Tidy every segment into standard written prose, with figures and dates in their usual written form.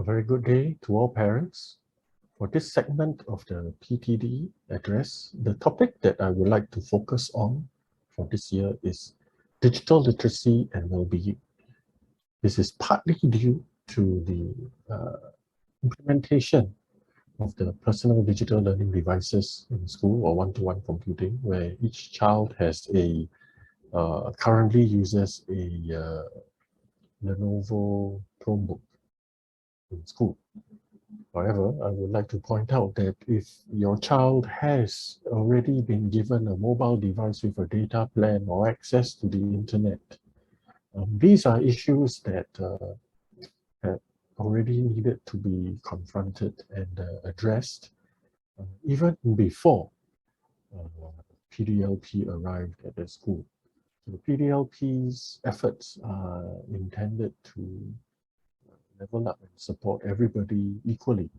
A very good day to all parents. For this segment of the PTD address, the topic that I would like to focus on for this year is digital literacy and well-being. This is partly due to the implementation of the personal digital learning devices in school or one-to-one computing, where each child has currently uses a Lenovo Chromebook in school. However, I would like to point out that if your child has already been given a mobile device with a data plan or access to the internet, these are issues that have already needed to be confronted and addressed even before PDLP arrived at the school. So the PDLP's efforts are intended to level up and support everybody equally.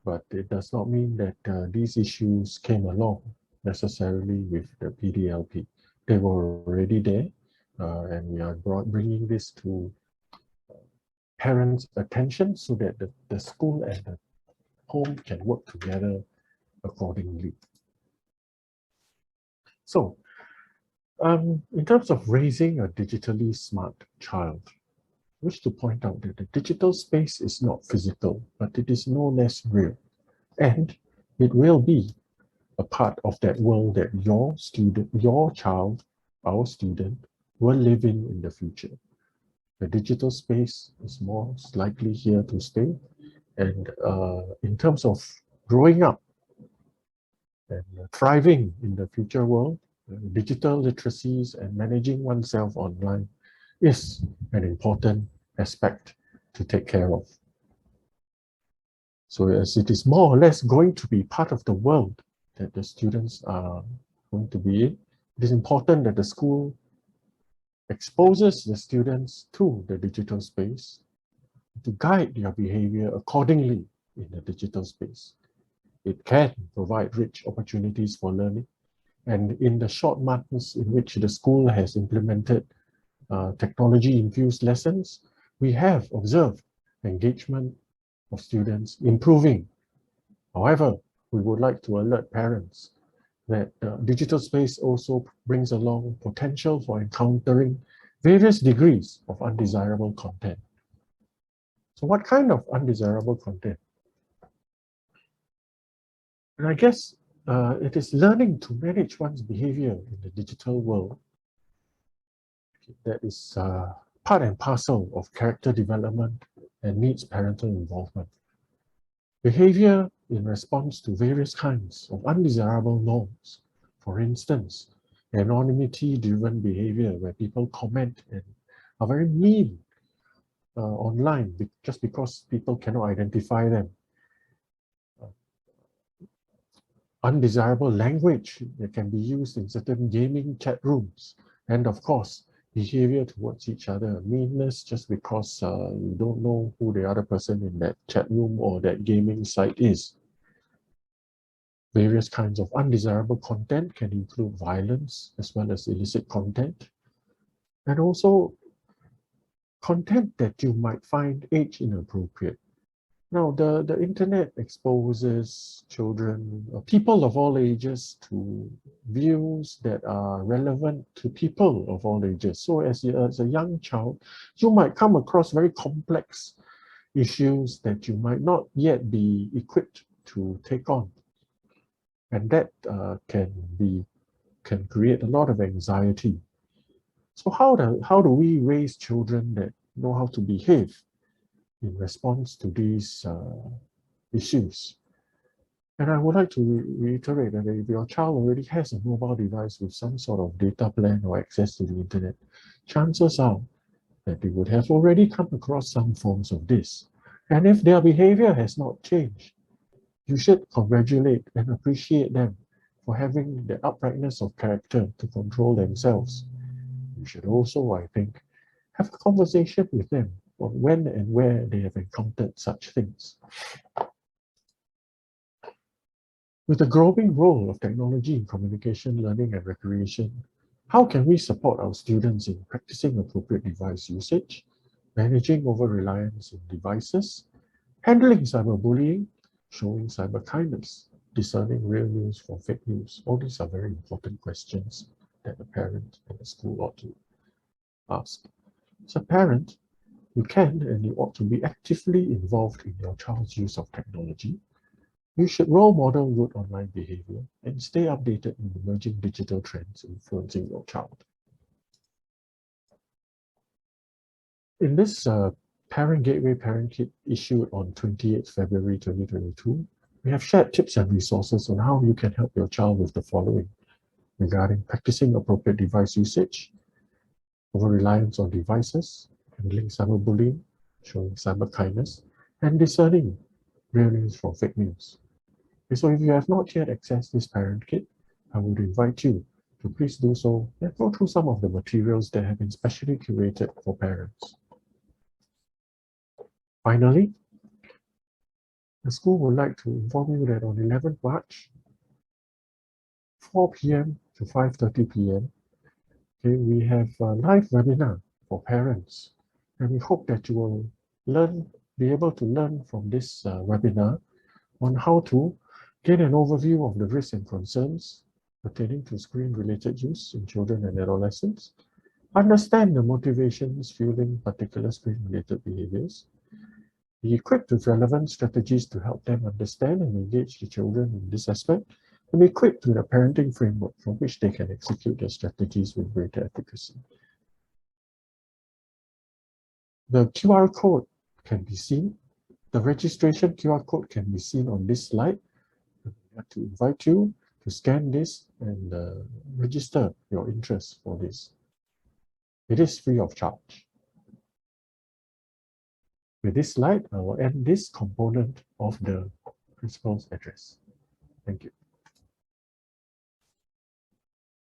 But it does not mean that these issues came along necessarily with the PDLP. They were already there, and we are bringing this to parents' attention so that the school and the home can work together accordingly. So, in terms of raising a digitally smart child, I wish to point out that the digital space is not physical, but it is no less real. And it will be a part of that world that your child, our student, will live in the future. The digital space is most likely here to stay. And in terms of growing up and thriving in the future world, digital literacies and managing oneself online is an important aspect to take care of. So as it is more or less going to be part of the world that the students are going to be in, it is important that the school exposes the students to the digital space to guide their behavior accordingly in the digital space. It can provide rich opportunities for learning, and in the short months in which the school has implemented technology-infused lessons, we have observed engagement of students improving. However, we would like to alert parents that digital space also brings along potential for encountering various degrees of undesirable content. So what kind of undesirable content? And I guess it is learning to manage one's behavior in the digital world that is part and parcel of character development and needs parental involvement. Behavior in response to various kinds of undesirable norms. For instance, anonymity-driven behavior where people comment and are very mean online just because people cannot identify them. Undesirable language that can be used in certain gaming chat rooms. And of course, behavior towards each other, meanness just because you don't know who the other person in that chat room or that gaming site is. Various kinds of undesirable content can include violence as well as illicit content, and also content that you might find age inappropriate. Now, the internet exposes children, people of all ages, to views that are relevant to people of all ages. So as a young child, you might come across very complex issues that you might not yet be equipped to take on. And that can create a lot of anxiety. So how do we raise children that know how to behave in response to these issues? And I would like to reiterate that if your child already has a mobile device with some sort of data plan or access to the internet, chances are that they would have already come across some forms of this. And if their behavior has not changed, you should congratulate and appreciate them for having the uprightness of character to control themselves. You should also, I think, have a conversation with them on when and where they have encountered such things. With the growing role of technology in communication, learning, and recreation, how can we support our students in practicing appropriate device usage, managing over-reliance on devices, Handling cyberbullying, showing cyber kindness, discerning real news from fake news. All these are very important questions that the parent and the school ought to ask. As a parent, you can and you ought to be actively involved in your child's use of technology. You should role model good online behavior and stay updated in emerging digital trends influencing your child. In this Parent Gateway Parent Kit issued on 28th February 2022, we have shared tips and resources on how you can help your child with the following regarding practicing appropriate device usage, over-reliance on devices, handling cyberbullying, showing cyber kindness, and discerning real news from fake news. Okay, so if you have not yet accessed this Parent Kit, I would invite you to please do so and go through some of the materials that have been specially curated for parents. Finally, the school would like to inform you that on 11th March, 4 p.m. to 5:30 p.m., okay, we have a live webinar for parents. And we hope that you will be able to learn from this webinar on how to get an overview of the risks and concerns pertaining to screen-related use in children and adolescents, understand the motivations fueling particular screen-related behaviors, be equipped with relevant strategies to help them understand and engage the children in this aspect, and be equipped with a parenting framework from which they can execute their strategies with greater efficacy. The QR code can be seen. The registration QR code can be seen on this slide. I'd like to invite you to scan this and register your interest for this. It is free of charge. With this slide, I will end this component of the principal's address. Thank you.